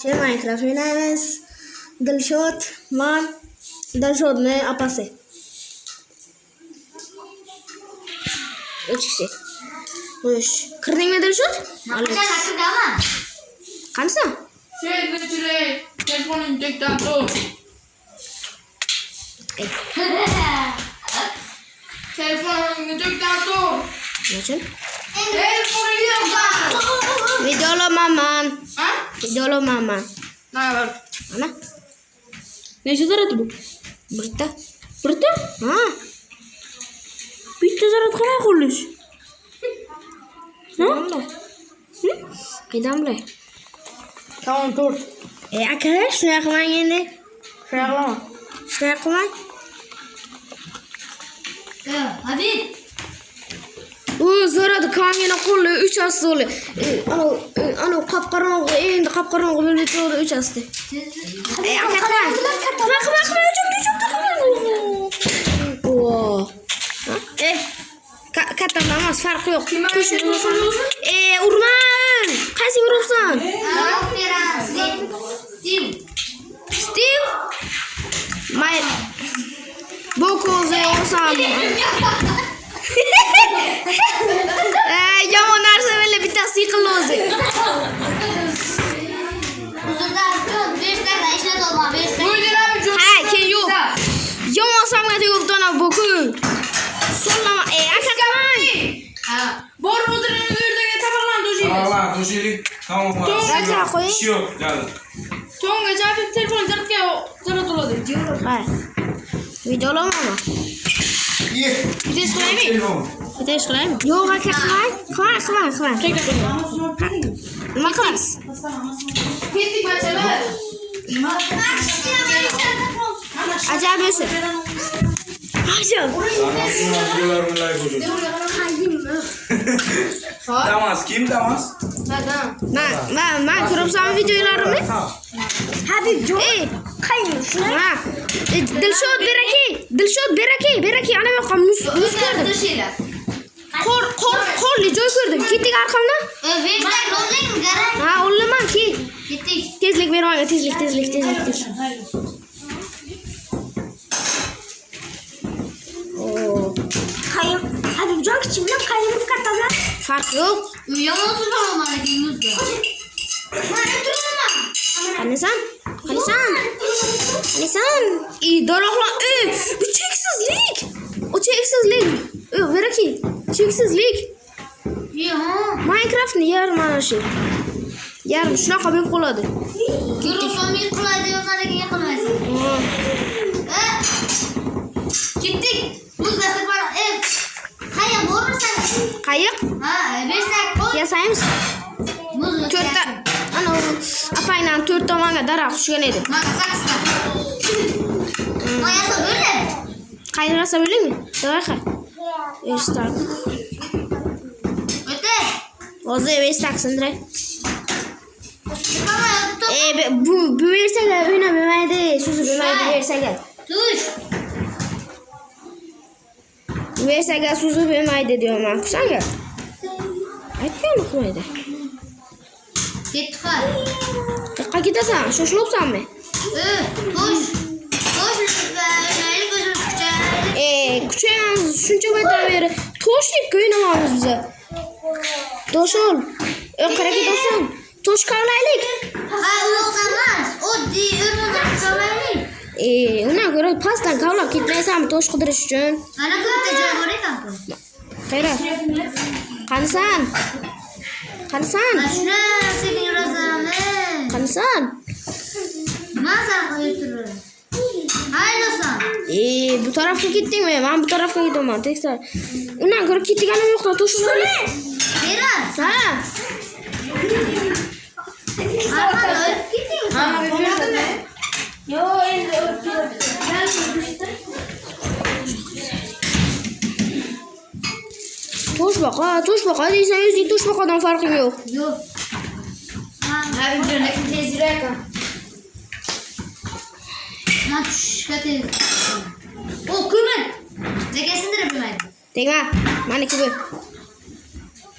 Minecraft oynaymiz. Dilshod, men Dilshodni apasi. 3 kishi. Xo'sh, kirdingmi Dilshod? Kirdaman. Qanisa? Telefoning tekdan tur. Telefoningni tekdan tur. Nechun? Telefoning yo'qdan. Video olaman. Ha? Video olaman. Nima? Ana, Necha zaryad bu? bitta. Bitta? Ha, Bitta zaryad qanday qilish? qaydan bilay? Tamam, tur. Aka, shunday qilmang endi. Shunday qilaman. Shunday qilmang. Habib. U zaradi kamina qo'lli 3 asli. Ana qop-qorong'i, endi qop-qorong'i bo'lib turadi 3 asli. Aka, katta emas, farqi yo'q. Urman! Qaysi uribsan? Steve? Boko'zni ursam. Yomon narsa bilan bittasi yiqildi o'zi. Ha, keyin yo'q. Yomon samg'at yo'q dona Boko. So'lama, aka qamang. Bor o'tiring bu yerdaga tabarlan do'shingiz. Allah, do'shinlik. Tamam, Aka qo'ying. ish yo'q, jalil. To'ngacha Habib telefon zaryad oladi. Ha. Video olamanmi? Video ishlaymi? Telefon. Bitta ish qilaymi? Yo'q, aka qilmang. Qilmang. Nima qilasiz? Ketdik bachalar. Ajab o'zi. Ajab. Damas, kim Damas? Men ko'ribsan videolarimni? Habib jo'q. Qayin shuna. Dilshod beraki. Ana yoqqa muz ko'rdim. Qorli joy ko'rdim. Ketdik arqamdan. Ha, o'laman ki. Tezlik bermang, tezlik. Qayin Habibjon kichik bilan qayin katta bilan farq yo'q. Qanisan? Doroqlan. Bu cheksizlik. Beraki. Cheksizlik. Minecraftni yarim mana shu. Yarim shunaqa bo'lib qoladi. Ketdik. Muz nasib bana ev. Qayoq bormisan? Qayiq Ha, bersak qo'y. yasaymiz. Muz. To'rtta ana apaydan 4 tomonga daraxt tushgan edi. Mana saksda. Mayasa böyle. Qayrasa bilaymi? Davay. Estak. Öte. Hozir estaksin direkt. Tamam. Bu versaga o'ynamaydi, so'zi bo'lmaydi versaga. Tuş. Versaga so'zi bo'lmaydi deyman. Senga. Aytgan qo'ydi. Ketqa. Qayerga ketasan? Shoshilibsanmi? Tuş. Tuş neyli gözüm küçük. Kuchayamiz shuncha o'taveri. Toshlik o'ynaymiz biz. Toshol. Qara ketasan. Tosh qavlaylik. Ha, uloqamaz. O o'rmondan qavlaylik. Una ko'ra pastdan qavlab ketmaysanmi tosh qidirish uchun? Ana ko'pda joy bor ekan-ku. Qayra. Qanisan? Mana shuni sekin yurasanmi? Qanisan? Nima san qo'yib turaman? Haydasan. Bu tarafga ketdingmi? Men bu tarafga ketaman. Tekrar. Undan ko'ra ketganim yo'q, tosh qilib. Beras. Ha. Arqaga o'tib ketdingmi? Ha, berdimi? Yo'q, endi Toshbaqa deysan, o'zing toshbaqadan farqing yo'q. Yo'q. Habibjon lekin tezroq. Ma tushga tez. O ko'mir. Nega sindirib bilmaydi? Tegma, meniki bu.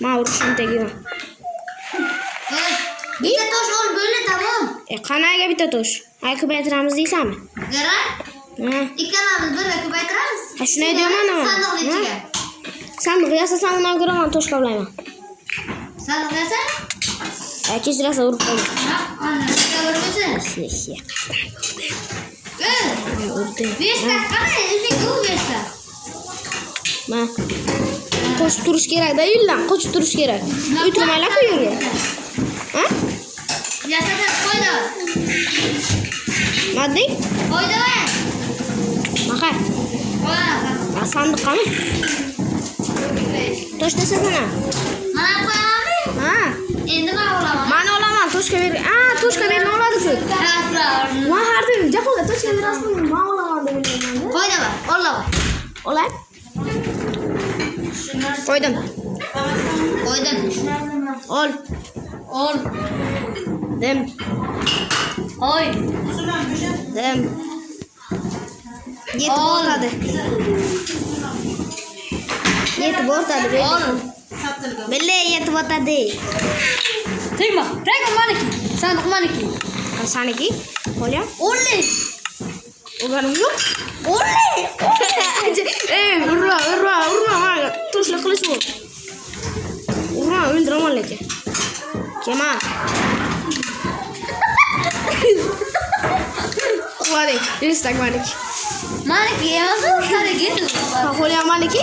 Men urishim tegma. Bitta tosh ol bo'ldi, tamom. Qanaga bitta tosh? Ha, ko'paytiramiz deysanmi? Garang. Ha. Ikkalamiz birga ko'paytiramiz. Ha, shunday deyman nima? Sandiqning ichiga. Sandiq yasasan undan ko'ra men tosh qoplayman. Sandiq yasa? Kechirasa urib qo'yaman. Ha, ana, ko'rmasin. Urdim. 5 ta qani, o'zing u 5 ta. Ma. Qo'shib turish kerak-da, uydan qo'shib turish kerak. O'tirmaylar-ku yerga. Ha? Yasada qo'ydi. Maddi? Qo'ydi va. Maqa. Qo'ydi. Sandiqmi? Tosh tasasana. Mana qo'yamanmi? Ha. Endi men olaman. Men olaman, toshga ber. Toshga berma oladi-ku. Ma hardim, jahonda toshga berasizmi? Men olaman deb o'ylayman. Qo'ydi va, olaman. Olay. Qo'ydim. Qo'ydim. Ol. Ol. Dem. Qo'y. Dem. Yetib o'tadi. Yetib o'tadi. Ol. Belle yetib o'tadi. Tegma. Tegma maniki. Sandiq maniki. Saniki? Qo'lyam. Olli. O'ganim yo'q. Olli. Urma. Mana toshla qilish bu. Urma, o'ldiraman lekin. Kema. Qo'ydik. Restak maniki. Maniki emas, saniki. Qo'lyam maniki.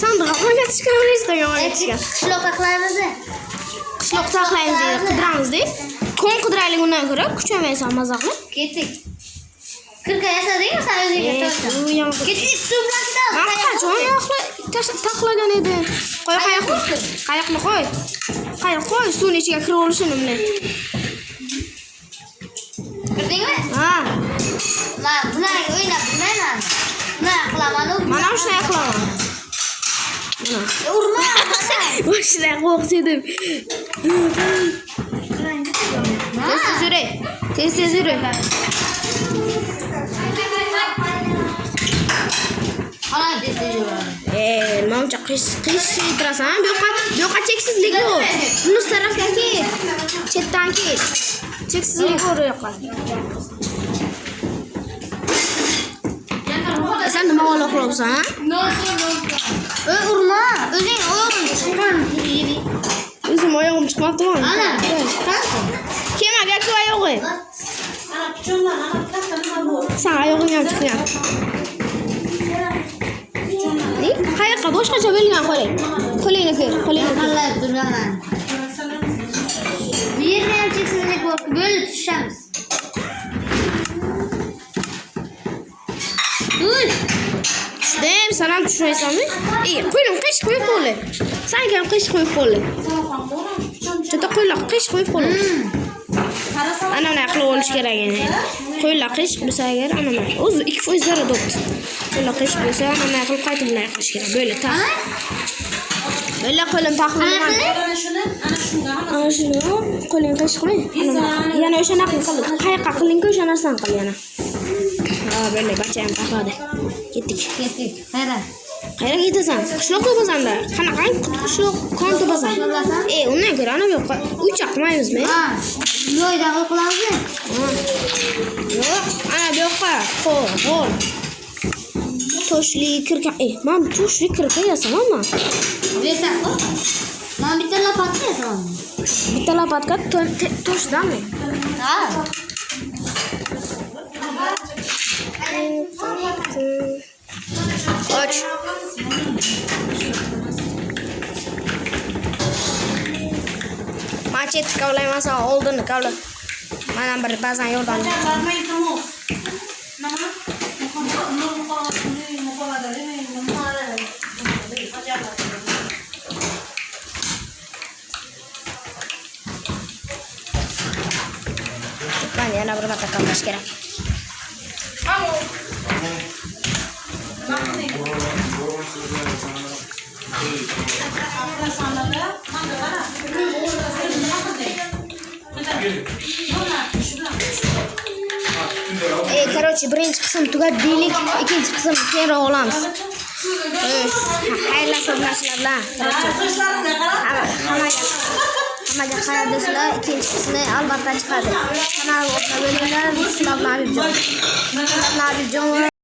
Sandiq qilib chiqarib restak maniki. Qishloqqa qilamiz. Qishloqda saqlaymiz deydi, qidiramiz deb. Kon qidiraylik undan ko'ra, kuchamaysan mazaqli. Ketdik. Kirka yasadingmi sen o'zingga to'xta. Ketdik, suv bilan Men qachon taxlagan edim. Qo'y qayoqni? Qayoqni qo'y. Qayoq qo'y, suvning ichiga kirib olishini bilan. Kirdingmi? Ha. Men bularga o'ynab bilmayman. Bunaqa qilaman-ku. Mana shunday qilaman. Mana. Urma. Boshida qo'rqdim. Tez yuri. Ana desiyor. Mamcha qish yitirasan. Bu yoqqa cheksizlik yo'q. Nus tarafga ket. Chetdan ket. Cheksizlik yo'q bu yoqqa. Sen nima qilyapsan? Urma. O'zing oyog'ing chiqqan. O'zim oyog'im chiqmabdimi? Ana. Kemaga ku oyog'i. Sen oyog'ing ham chiqqan. Qayoqqa boshqacha bo'lgan qo'ling. Qo'lingni ko'r, qo'lingni ko'r. Allah durmadan. Bu yerda ham cheksizlik bor. Bo'lib tushamiz. Uy. Dem, sen ham tushmaysanmi? Qo'lim qish qo'yib qo'li. Senga ham qish qo'yib qo'li. Juda qo'ylar qish qo'yib qo'li. Ana mana qilib olish kerak edi. Qo'ylar qish bo'lsa agar ana mana. O'zi 2% zarar bo'pti. Qo'ylar qish bo'lsa ana qilib qaytib bunday qilish kerak. Böyle tax. Böyle qo'lim taxlayman. Ana shuni qo'ling qish qo'y. Yana o'shana qilib qil. Qayoqqa qiling-ku o'sha narsani qil yana. Ha, böyle bacham taxladi. Ketdik. Qayerga ketasan? Qishloqqa borsanda. Qanaqa qishloq kon to'pasan? Undan ko'ra ana bu yoqqa uy chaqmaymizmi? Ha. Yo'yda qilamizmi? Yo'q, ana bu yoqqa qo'l. Toshli kirka. Men toshli kirka yasamanmi? Bersa, men bitta lopatka yasaman. Bitta lopatka toshdami? Ha. Och. Macet kavlaymasan oldini kavla. Mana bir ba'zan yordam. Ben yana bir marta kavlash kerak. Короче, birinchi qism tugat deylik, ikkinchi qism keyinroq olamiz. Xayrli sabr narsalar bilan. Hammaga Hammaga qaradiysizlar, ikkinchisini albatta chiqadi. Kanal orqa bo'linglar, sizlar bilan Habibjon.